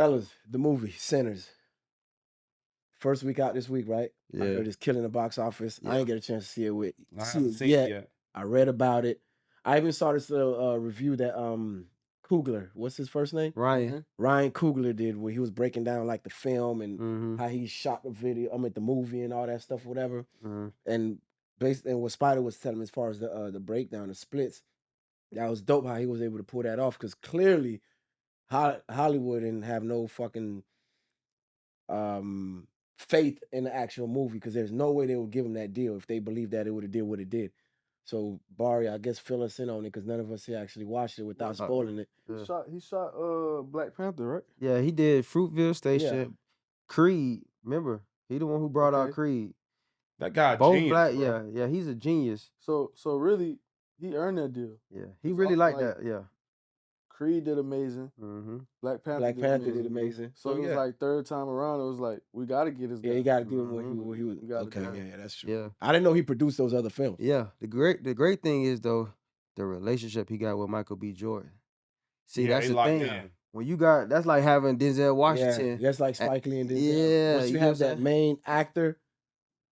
Fellas, the movie Sinners. First week out this week, right? I Yeah. heard it's killing the box office. I Yeah. ain't get a chance to see I see haven't it seen it yet. yet. I read about it. I even saw this little review that Coogler, what's his first name? Ryan. Ryan Coogler did, where he was breaking down like the film and Mm-hmm. how he shot the video, the movie and all that stuff, whatever. Mm-hmm. And based and what Spider was telling me as far as the breakdown, the splits, that was dope how he was able to pull that off, because clearly Hollywood didn't have no fucking faith in the actual movie, because there's no way they would give him that deal if they believed that it would have did what it did. So Barry, I guess fill us in on it, because none of us here actually watched it without spoiling it. He shot Black Panther, right? Yeah, he did Fruitville Station. Yeah. Creed, remember? He the one who brought out Okay. Creed. That guy Both genius, black, bro. yeah, he's a genius. So really, he earned that deal. Yeah, he really like- liked that. Yeah. Creed did amazing. Mm-hmm. Black Panther did amazing. So it was yeah. like third time around, it was like, we got to get his guy. Yeah, you got to give him what he was. You gotta Okay, do it. yeah, that's true. Yeah. I didn't know he produced those other films. Yeah. The great thing is though, the relationship he got with Michael B. Jordan. See, Yeah, that's they the locked thing. in. When you got, that's like having Denzel Washington. Yeah, that's like Spike Lee and Denzel. Yeah, Once you you know have what I'm that saying? main actor,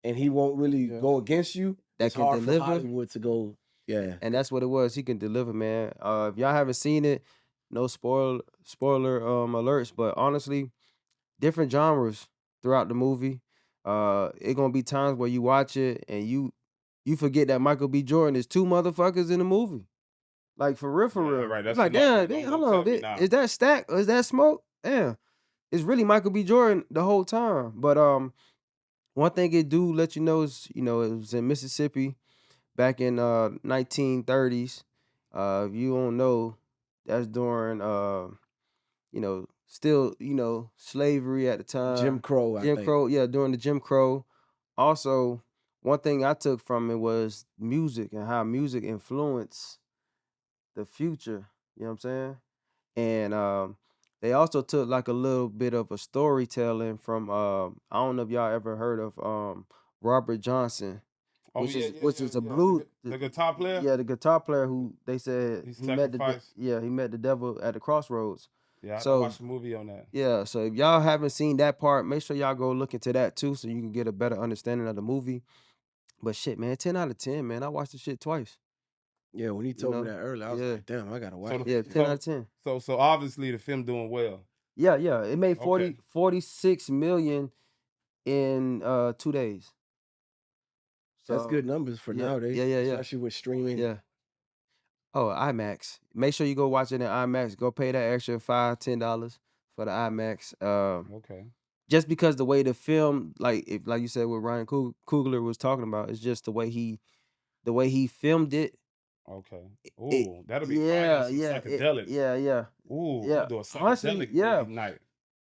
and he won't really go against you, That it's can hard deliver. for Hollywood to go. Yeah, And that's what it was. He can deliver, man. If y'all haven't seen it, no spoiler alerts, but honestly, different genres throughout the movie. It gonna be times where you watch it and you forget that Michael B. Jordan is two motherfuckers in the movie. Like for real, Yeah, real. right, It's that's like, enough. damn, Don't hold tell on, me now. is that Stack or is that Smoke? Damn, it's really Michael B. Jordan the whole time. But one thing it do let you know is, it was in Mississippi back in 1930s. If you don't know, that's during still, slavery at the time. Jim Crow. I Jim think. Crow, yeah, during the Jim Crow. Also, one thing I took from it was music and how music influenced the future. You know what I'm saying? And they also took like a little bit of a storytelling from I don't know if y'all ever heard of Robert Johnson, Oh, which yeah, is yeah, which yeah, is a yeah. blue The guitar player? Yeah, the guitar player who they said He he met sacrificed. he met the devil at the crossroads. Yeah, I So watched the movie on that. yeah, so if y'all haven't seen that part, make sure y'all go look into that too, so you can get a better understanding of the movie. But shit, man, 10 out of 10, man. I watched the shit twice. Yeah, when he told me know? that earlier, I was Yeah. like, damn, I gotta watch So it. the- Yeah, 10 out of 10. So obviously the film doing well. Yeah, it made Okay. 46 million in 2 days. That's So, good numbers for yeah, nowadays. yeah. Especially with streaming. Yeah. Oh, IMAX. Make sure you go watch it in IMAX. Go pay that extra $5, $10 for the IMAX. Okay. Just because the way the film, like you said, what Ryan Coogler was talking about, it's just the way he filmed it. Okay. Ooh, that'll be fire. Some psychedelics. Yeah. Ooh, Yeah. I'm doing Honestly, psychedelic yeah. movie night.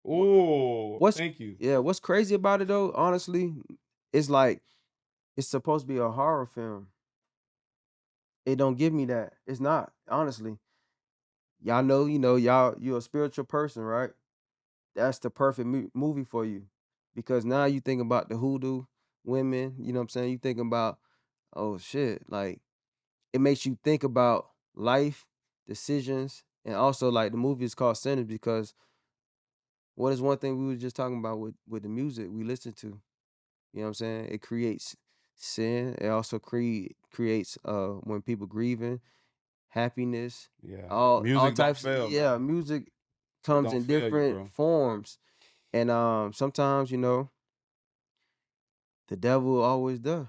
Ooh, thank you. Yeah, what's crazy about it though, honestly, it's like it's supposed to be a horror film. It don't give me that. It's not, honestly. Y'all know, you're a spiritual person, right? That's the perfect movie for you. Because now you think about the hoodoo women, you know what I'm saying? You think about, oh shit, like it makes you think about life, decisions, and also like the movie is called Sinners because what is one thing we were just talking about with the music we listen to? You know what I'm saying? It creates sin. It also creates when people grieving, happiness, Yeah. all Music don't types. fail, Yeah, man. music comes don't in fail you, different bro. forms, and sometimes the devil always does,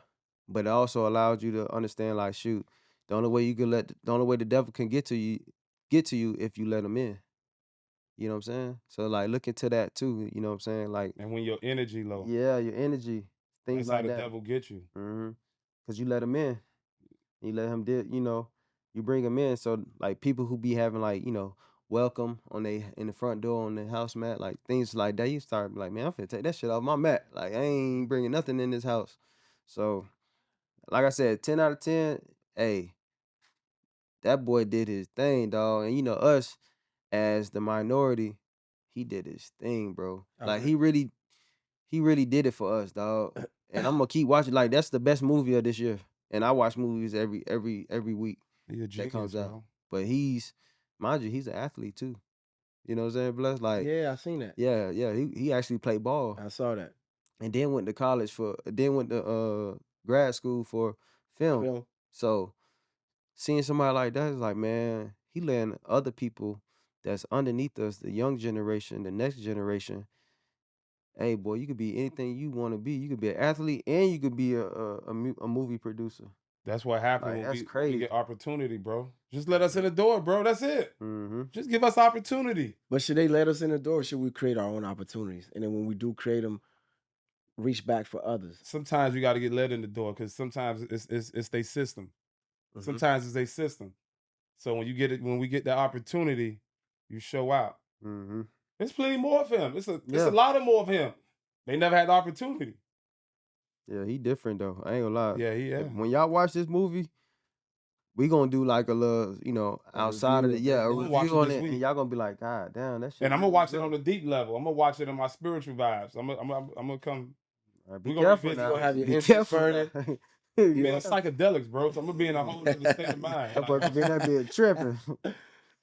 but it also allows you to understand like shoot, the only way the devil can get to you if you let him in. You know what I'm saying? So like look into that too. You know what I'm saying? Like And when your energy low, yeah, your energy, things that's how like the that. devil get you. Cause you let him in, you let him you bring him in. So like people who be having like welcome in the front door on the house mat, like things like that. You start like, man, I'm finna take that shit off my mat. Like I ain't bringing nothing in this house. So like I said, 10 out of 10. Hey, that boy did his thing, dog. And us as the minority, he did his thing, bro. Like he really did it for us, dog. And I'm gonna keep watching. Like that's the best movie of this year. And I watch movies every week He a that genius, comes out. bro. But mind you, he's an athlete too. You know what I'm saying, Bless? Like, Yeah, I seen that. yeah, he actually played ball. I saw that. And then went to college went to grad school for film. Film. So seeing somebody like that is like, man, he letting other people that's underneath us, the young generation, the next generation. Hey, boy, you could be anything you want to be. You could be an athlete, and you could be a movie producer. That's what happened Like, when that's we crazy. get opportunity, bro. Just let us in the door, bro. That's it. Mm-hmm. Just give us opportunity. But should they let us in the door, or should we create our own opportunities? And then when we do create them, reach back for others. Sometimes you got to get let in the door because sometimes it's their system. Mhm. Sometimes it's their system. So when we get that opportunity, you show out. Mm-hmm. There's plenty more of him. It's a lot of more of him. They never had the opportunity. Yeah, he different though. I ain't gonna lie. Yeah. When y'all watch this movie, we gonna do like a little, outside of the review. a I'm gonna watch review it on this it, and week. y'all gonna be like, God damn, that shit. And I'm gonna watch it on the deep level. I'm gonna watch it in my spiritual vibes. I'm gonna come. Be we gonna careful revisit now. it. You're gonna have your Be interest careful burning. now. Man, it's psychedelics, bro. So I'm gonna be in a whole other state of mind. That boy be in that bit tripping.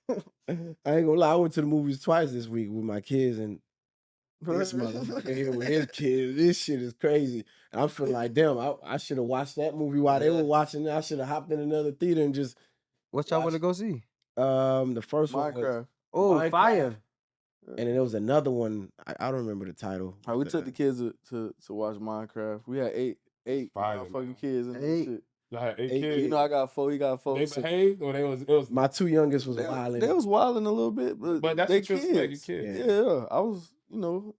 I ain't gonna lie, I went to the movies twice this week with my kids, and this motherfucker here with his kids, this shit is crazy. And I'm feeling like, damn, I should have watched that movie while they were watching it. I should have hopped in another theater and just What y'all want to go see? the first one was Minecraft. Oh, Fire. and then there was another one. I don't remember the title. How we took the kids to watch Minecraft. We had eight Fire, motherfucking kids in Eight. this shit. Y'all had 8 Eight kids. You know, I got 4. He got 4. They So behaved, or it was. My two youngest was they wilding. was wilding a little bit, But that's they what you expect, kids. your kids. Yeah, I was, mine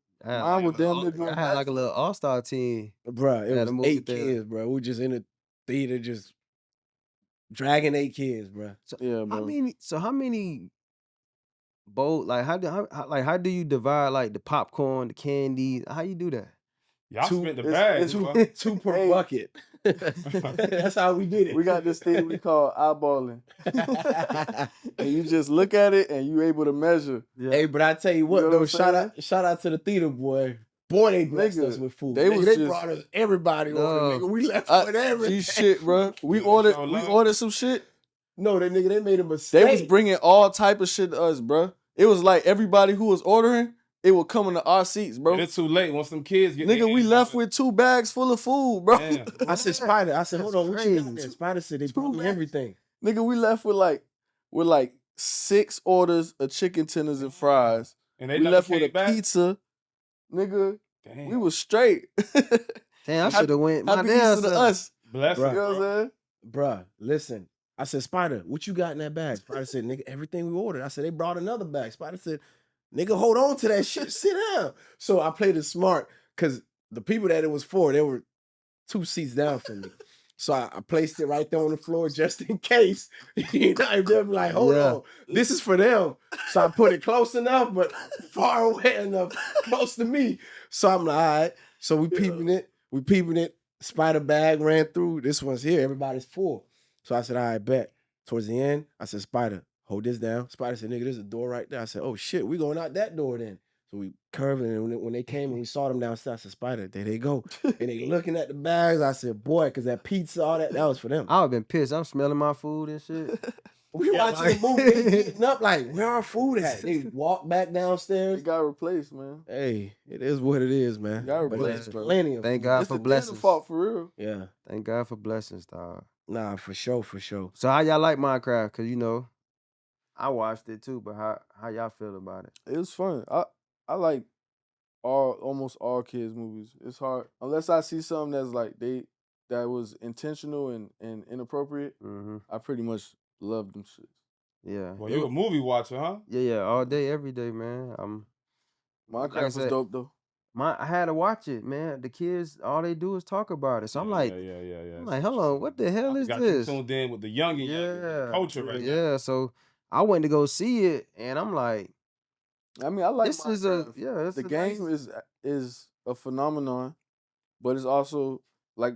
was damn near going I had like a back. little all-star team. Bruh, it Yeah, was the movie 8 theater. kids, bro. We just in the theater just dragging 8 kids, bro. So Yeah, bro. how many bowl, like how do you divide like the popcorn, the candy? How you do that? Y'all Two- spent the it's- bag. it's- bro. 2 per Hey. bucket. That's how we did it. We got this thing we call eyeballing. And you just look at it and you able to measure. Hey, but I tell you what, You know though, what I'm shout out to the theater boy. Boy, they blessed Nigga, us with food. they Nigga, was they just- brought us everybody No. order, nigga. We left I- with everything. G shit, bro. We Yeah, ordered show we love. ordered some shit. No, they nigga, they made a mistake. They was bringing all type of shit to us, bro. It was like everybody who was ordering, it would come into our seats, bro. And it's too late. Once some kids get Nigga, we left with 2 bags full of food, bro. Damn. I said, Spider. I said, hold on, what you got crazy. there? Spider said they brought me bags. everything. Nigga, we left with like 6 orders of chicken tenders and fries. And they We never left with came a back? pizza. Nigga, Damn. we was straight. Damn, I should have went my Happy damn Easter to self. us. Bless Bruh. You know what I'm saying? Bruh, listen. I said, Spider, what you got in that bag? Spider said, nigga, everything we ordered. I said, they brought another bag. Spider said, nigga, hold on to that shit. Sit down. So I played it smart because the people that it was for, they were 2 seats down from me. So I placed it right there on the floor just in case. You know, they'll be like, hold Yeah. on, this is for them. So I put it close enough, but far away enough, close to me. So I'm like, all right. So we peeping it. Spider bag ran through. This one's here. Everybody's full. So I said, all right, bet. Towards the end, I said, Spider, hold this down. Spider said, nigga, there's a door right there. I said, oh shit, we going out that door then. So we curved, and when they came and we saw them downstairs, I said, Spider, there they go. And they looking at the bags. I said, boy, because that pizza, all that was for them. I would have been pissed. I'm smelling my food and shit. We watching the movie, they getting up like, where our food at? They walk back It downstairs. got replaced, man. Hey, it is what it is, man. Got But replaced, there's bro. plenty of Thank food. God It's for the theater blessings. fault for real. Yeah, Thank God for blessings, dog. nah, for sure. So how y'all like Minecraft? Cause I watched it too, but how y'all feel about it? It was fun. I like almost all kids movies. It's hard unless I see something that's like that was intentional and inappropriate. Mm-hmm. I pretty much love them shits. Yeah. Well, you a movie watcher, huh? Yeah, all day, every day, man. Minecraft Like I was said, dope though. I had to watch it, man. The kids, all they do is talk about it. So I'm like, yeah. I'm like, hold on, what the hell is got this? You tuned in with the youngin', Yeah, culture right now. yeah. So I went to go see it, and I'm like, I mean, I like this is a Minecraft. it's The a game nice- is a phenomenon, but it's also like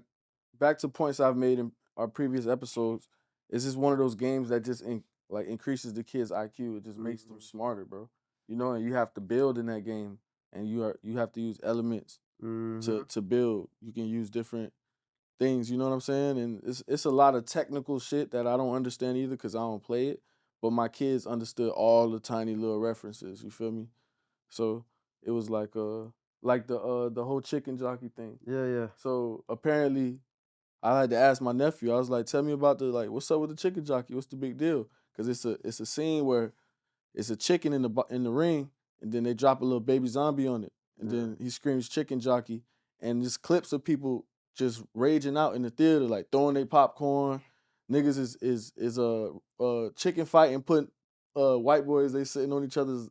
back to points I've made in our previous episodes. It's just one of those games that just increases the kids' IQ. It just makes them smarter, bro. And you have to build in that game, and you have to use elements Mhm. to build. You can use different things. You know what I'm saying? And it's a lot of technical shit that I don't understand either because I don't play it. but my kids understood all the tiny little references. You feel me? So it was like the whole chicken jockey thing. Yeah. So apparently, I had to ask my nephew. I was like, "Tell me about what's up with the chicken jockey? What's the big deal?" Because it's a scene where it's a chicken in the ring, and then they drop a little baby zombie on it, and then he screams "chicken jockey," and just clips of people just raging out in the theater, like throwing their popcorn. Niggas is chicken fighting, putting white boys they sitting on each other's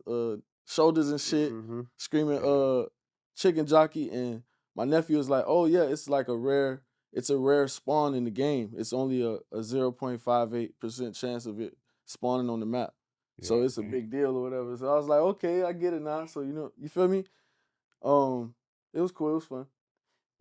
shoulders and shit, screaming chicken jockey. And my nephew was like, "Oh yeah, it's like it's a rare spawn in the game. It's only a 0.58% chance of it spawning on the map. So it's a big deal or whatever." So I was like, "Okay, I get it now." So you feel me? It was cool. It was fun.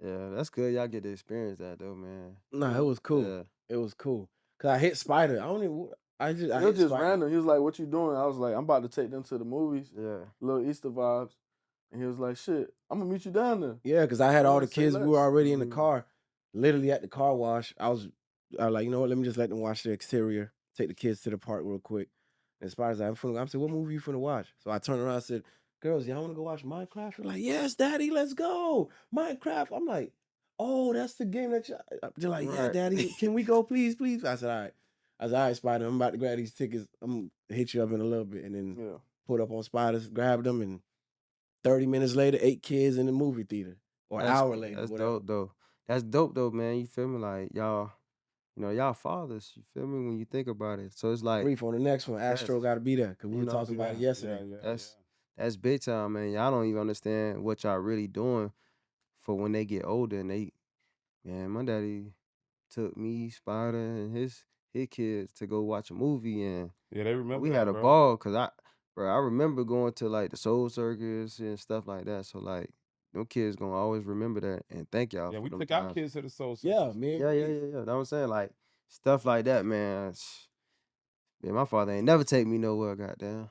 Yeah, that's good. Y'all get to experience that though, man. Nah, it was cool. Yeah. It was cool. Cause I hit Spider. I don't even. I It was hit just Spider. random. He was like, "What you doing?" I was like, "I'm about to take them to the movies." Yeah. Little Easter vibes. And he was like, "Shit, I'm gonna meet you down there." Yeah, because I had I all the like, say kids. We were less. already in the car, literally at the car wash. I was like, you know what? Let me just let them watch the exterior. Take the kids to the park real quick. And Spider's like, I said, what movie you finna watch? So I turned around and said, girls, y'all want to go watch Minecraft? They're like, yes, daddy, let's go. Minecraft. I'm like, oh, that's the game that you. They're like, yeah, Right. daddy, can we go, please, please? I said, all right. I said, all right, Spider, I'm about to grab these tickets. I'm gonna hit you up in a little bit, and then put up on Spiders, grabbed them, and 30 minutes later, 8 kids in the movie theater. Or an hour later, That's whatever. dope though. That's dope though, man. You feel me? Like y'all, y'all fathers. You feel me when you think about it? So it's like Brief on the next one. Astro got to be there because we were know, talking about it yesterday. that's big time, man. Y'all don't even understand what y'all really doing for when they get older. And man, my daddy took me, Spider, and his kids to go watch a movie, and Yeah, they remember we that, had a bro. ball because I remember going to like the Soul Circus and stuff like that. So like, them kids gonna always remember that, and thank y'all Yeah, for we them took our times. kids to the Soul Circus. Yeah, man. Yeah. That's what I'm saying. Like stuff like that, man. Man, my father ain't never take me nowhere, goddamn.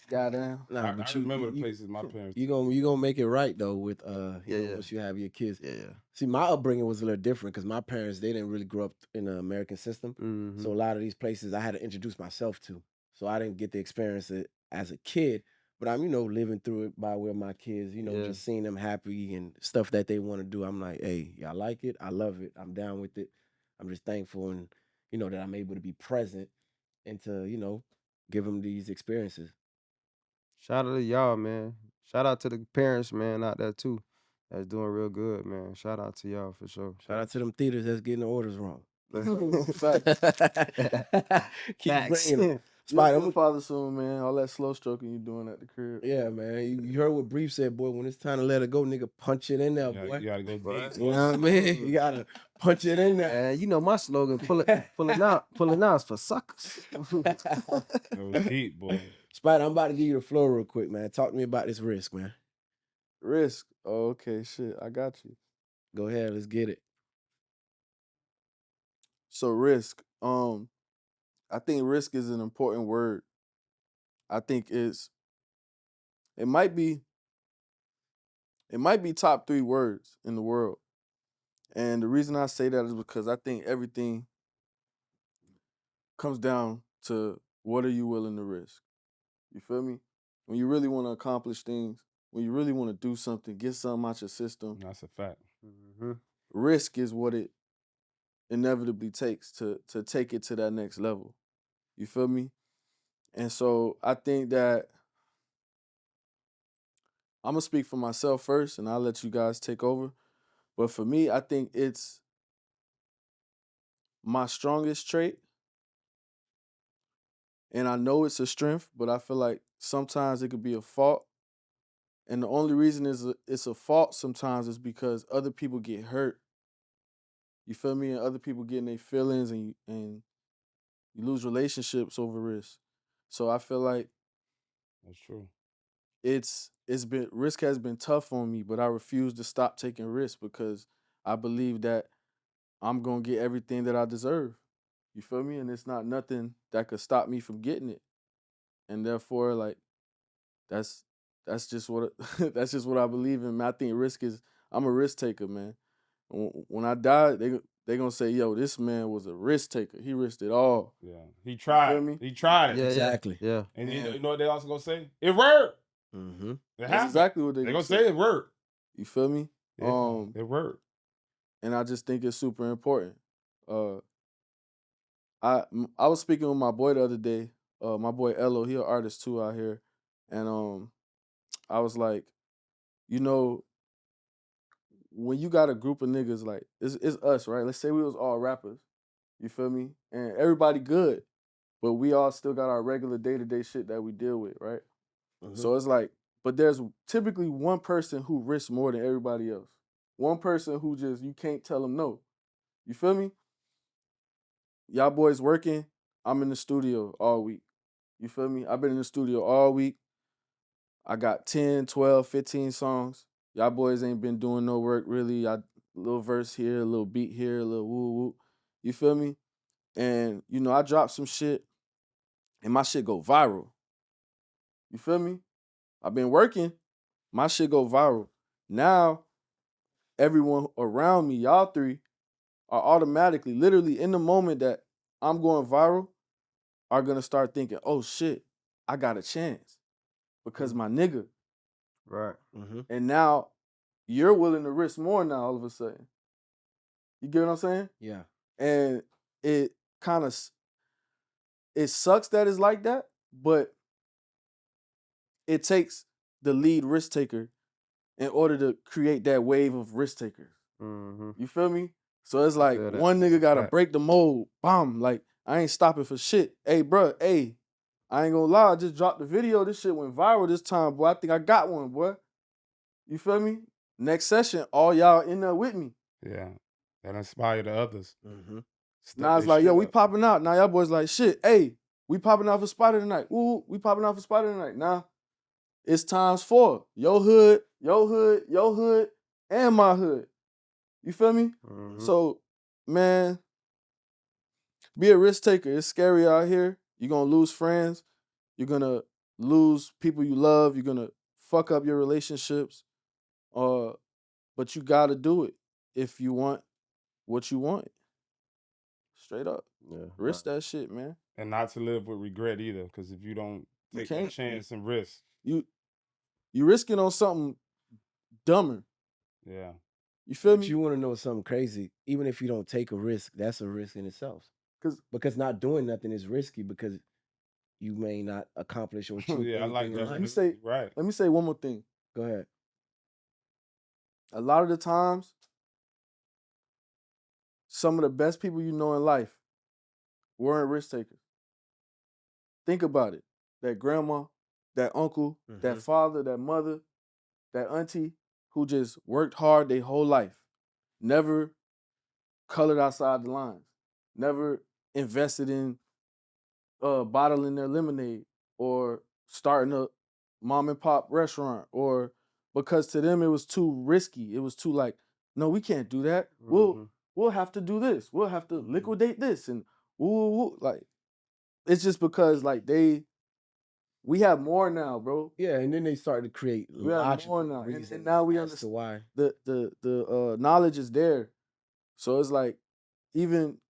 Goddamn. Nah, I but remember the places my parents you took me. gonna make it right though with you know, Yeah. once you have your kids. Yeah. See, my upbringing was a little different because my parents they didn't really grow up in the American system. So a lot of these places I had to introduce myself to. So I didn't get to experience it as a kid. But I'm, living through it by where my kids, just seeing them happy and stuff that they want to do. I'm like, hey, y'all like it? I love it. I'm down with it. I'm just thankful and that I'm able to be present and to, give them these experiences. Shout out to y'all, man. Shout out to the parents, man, out there too. That's doing real good, man. Shout out to y'all for sure. Shout out to them theaters that's getting the orders wrong. Keep Facts. bringing them. You'll Spider, be a father soon, man. All that slow stroking you doing at the crib. yeah, man. You heard what Brief said, boy. When it's time to let it go, nigga, punch it in there, Yeah, boy. you gotta go Boy. deep. You know what I mean? You gotta punch it in there. And you know my slogan, pulling out is for suckers. Go deep, boy. Spider, I'm about to give you the floor real quick, man. Talk to me about this risk, man. Risk. Oh, okay, shit. I got you. Go ahead, let's get it. So risk. I think risk is an important word. I think it might be top 3 words in the world. And the reason I say that is because I think everything comes down to what are you willing to risk? You feel me? When you really want to accomplish things, when you really want to do something, get something out your system, That's a fact. risk is what it inevitably takes to take it to that next level. You feel me? And so I think that I'm gonna speak for myself first, and I'll let you guys take over. But for me, I think it's my strongest trait, and I know it's a strength, but I feel like sometimes it could be a fault. And the only reason it's a fault sometimes is because other people get hurt. You feel me? And other people get in their feelings, and you lose relationships over risk. So I feel like That's true. it's been risk has been tough on me, but I refuse to stop taking risks because I believe that I'm gonna get everything that I deserve. You feel me? And it's not nothing that could stop me from getting it. And therefore, like that's just what that's just what I believe in. Man, I think risk is I'm a risk taker, man. When I die, they gonna say, yo, this man was a risk taker. He risked it all. Yeah, he tried. me? He tried it. Yeah, Exactly. Yeah. And Yeah. you know what they also gonna say? It worked. Mm-hmm. It That's happened. exactly what They they gonna say it worked. You feel me? Yeah, it worked. And I just think it's super important. I was speaking with my boy the other day. My boy Elo, he an artist too out here, and I was like, you know, when you got a group of niggas like it's us, right? Let's say we was all rappers. You feel me? And everybody good, but we all still got our regular day-to-day shit that we deal with, right? Mhm. So it's like, but there's typically one person who risks more than everybody else. One person who just you can't tell them no. You feel me? Y'all boys working, I'm in the studio all week. You feel me? I've been in the studio all week. I got 10, 12, 15 songs. Y'all boys ain't been doing no work really. I little verse here, a little beat here, a little woo woo. You feel me? And you know, I dropped some shit and my shit go viral. You feel me? I've been working, my shit go viral. Now, everyone around me, y'all three, are automatically, literally in the moment that I'm going viral, are gonna start thinking, oh shit, I got a chance. Because my nigga. Right. Mm-hmm. And now you're willing to risk more now all of a sudden. You get what I'm saying? Yeah. And it kind of it sucks that it's like that, but it takes the lead risk taker in order to create that wave of risk takers. Mm-hmm. You feel me? So it's like feel that. one nigga gotta Right. break the mold. Bomb. Like, I ain't stopping for shit. Hey, bruh, hey, I ain't gonna lie, I just dropped the video. This shit went viral this time, boy. I think I got one, boy. You feel me? Next session, all y'all in there with me. Yeah, that inspired the others. Mm-hmm. Step Now it's their like, yo, shit we up. popping out. Now y'all boys like, shit, hey, we popping out for Spider tonight. Ooh, we popping out for Spider tonight. Now it's times 4. Your hood, your hood, your hood, and my hood. You feel me? Mm-hmm. So, man, be a risk taker. It's scary out here. You're gonna lose friends. You're gonna lose people you love. You're gonna fuck up your relationships. But you gotta do it if you want what you want. Straight up. Yeah. Risk that shit, man. And not to live with regret either, because if you don't You take that can't. chance and risk, You risking on something dumber. yeah, You feel But me? you want to know something crazy? Even if you don't take a risk, that's a risk in itself. 'Cause- Because not doing nothing is risky because you may not accomplish or achieve yeah, I like anything in that. Let me life. say Right. let me say one more thing. Go ahead. A lot of the times, some of the best people you know in life weren't risk takers. Think about it. That grandma, that uncle, that Mhm. father, that mother, that auntie who just worked hard their whole life, never colored outside the lines, never invested in bottling their lemonade or starting a mom and pop restaurant, or because to them it was too risky. It was too like, no, we can't do that. Mhm. We'll have to do this. We'll have to Mhm. liquidate this and woo. Like, it's just because like we have more now, bro. Yeah, and then they started to create We have logical more now, and reasons now we as to understand why. the knowledge is there. So it's like, even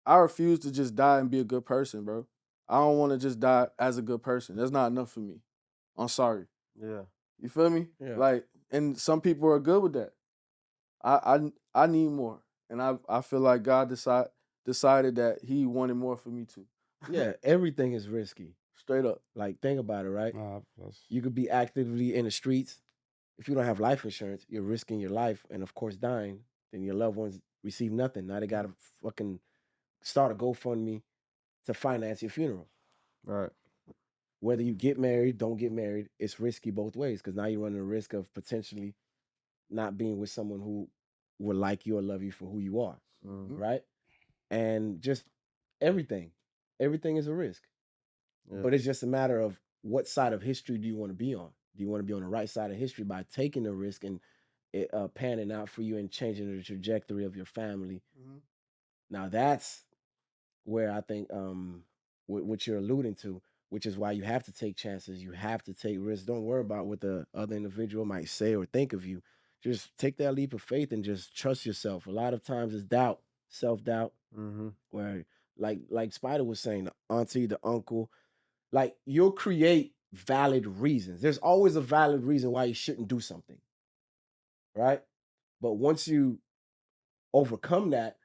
I refuse to just die and be a good person, bro. I don't want to just die as a good person. That's not enough for me. I'm sorry. Yeah. You feel me? Yeah. Like, and some people are good with that. I need more, and I feel like God decided that He wanted more for me too. Yeah, everything is risky. Straight up. Like, think about it, right? That's, You could be actively in the streets. If you don't have life insurance, you're risking your life and, of course, dying. Then your loved ones receive nothing. Now they got to fucking start a GoFundMe to finance your funeral. Right. Whether you get married, don't get married, it's risky both ways because now you're running the risk of potentially not being with someone who will like you or love you for who you are, Mhm. right? And just everything, everything is a risk. Yeah. But it's just a matter of what side of history do you want to be on? Do you want to be on the right side of history by taking the risk and it panning out for you and changing the trajectory of your family? Now that's where I think what you're alluding to, which is why you have to take chances, you have to take risks. Don't worry about what the other individual might say or think of you. just take that leap of faith and just trust yourself. A lot of times it's doubt, self-doubt, Mm-hmm. where like Spider was saying, the auntie, the uncle, like you'll create valid reasons. There's always a valid reason why you shouldn't do something, right? But once you overcome that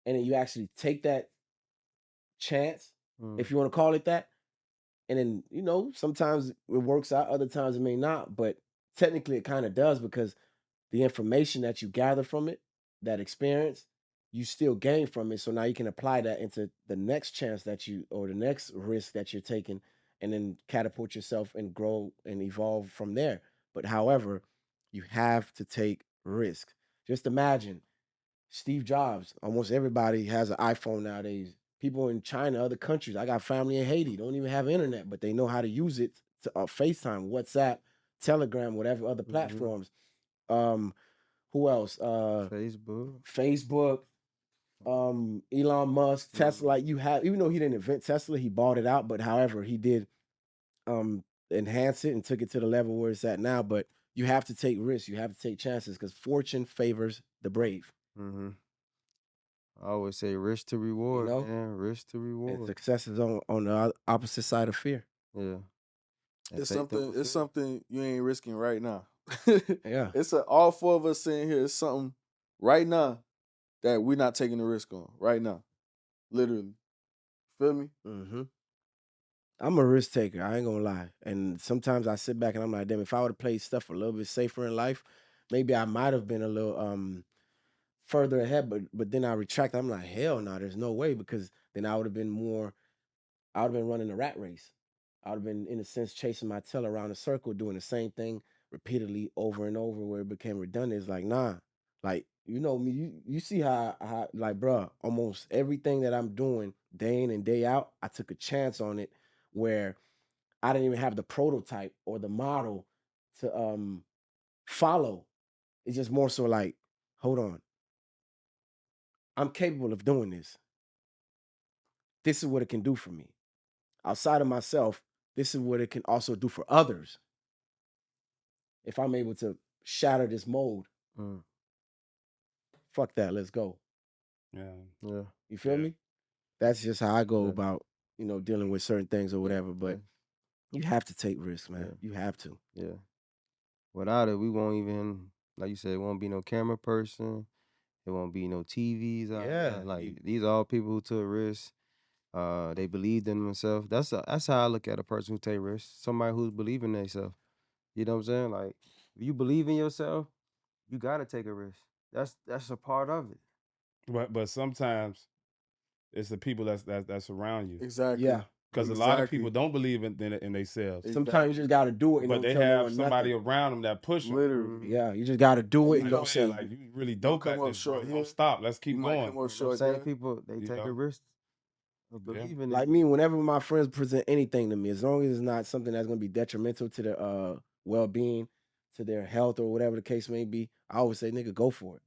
and then you actually take that chance, Mm. if you want to call it that, and then sometimes it works out, other times it may not, but technically it kind of does because the information that you gather from it, that experience, you still gain from it. So now you can apply that into the next chance or the next risk that you're taking, and then catapult yourself and grow and evolve from there. But however, you have to take risk. Just imagine Steve Jobs. Almost everybody has an iPhone nowadays. People in China, other countries. I got family in Haiti, don't even have internet, but they know how to use it to FaceTime, WhatsApp, Telegram, whatever other Mm-hmm. platforms. Um, who else? Facebook. Facebook, Elon Musk, Tesla. Like you have, even though he didn't invent Tesla, he bought it out. But however, he did enhance it and took it to the level where it's at now. But you have to take risks. You have to take chances because fortune favors the brave. Mm-hmm. I always say risk to You reward, know, man. Risk to and reward. success is on the opposite side of fear. Yeah. And It's faith something. over It's fear. something you ain't risking right now. Yeah. It's all four of us sitting here. It's something right now that we're not taking the risk on. Right now, literally. Feel me? Mm-hmm. I'm a risk taker. I ain't gonna lie. And sometimes I sit back and I'm like, damn, if I would have played stuff a little bit safer in life, maybe I might have been a little further ahead. But then I retract. I'm like, hell no, there's no way because then I would have been more. I would have been running a rat race. I would have been, in a sense, chasing my tail around a circle, doing the same thing repeatedly over and over, where it became redundant. It's like, nah, like you know me, you see how like, bruh, almost everything that I'm doing day in and day out, I took a chance on it, where I didn't even have the prototype or the model to follow. It's just more so like, hold on, I'm capable of doing this. This is what it can do for me. Outside of myself, this is what it can also do for others. If I'm able to shatter this mold, Mm. fuck that, let's go. Yeah. Yeah. You feel Yeah. me? That's just how I go Yeah. about, dealing with certain things or whatever. But you have to take risks, man. Yeah. You have to. Yeah. Without it, we won't even, like you said, it won't be no camera person. It won't be no TVs out Yeah, there. Like these are all people who took risks. They believed in themselves. That's how I look at a person who take risks. Somebody who's believing in themselves. You know what I'm saying? Like if you believe in yourself, you gotta take a risk. That's a part of it. But sometimes it's the people that's around you. Exactly. Yeah. Because a lot of people don't believe in themselves. Sometimes you just gotta do it and But don't they tell no have one somebody nothing. around them that push them. Literally. Yeah, you just gotta do it and Like, don't man, say like you really You dope come at up this, bro. short Don't here. stop. Let's keep You might going. come up Them short same there. people, they You take know? a risk of believing in like it. me, whenever my friends present anything to me, as long as it's not something that's gonna be detrimental to their well being, to their health or whatever the case may be, I always say, nigga, go for it.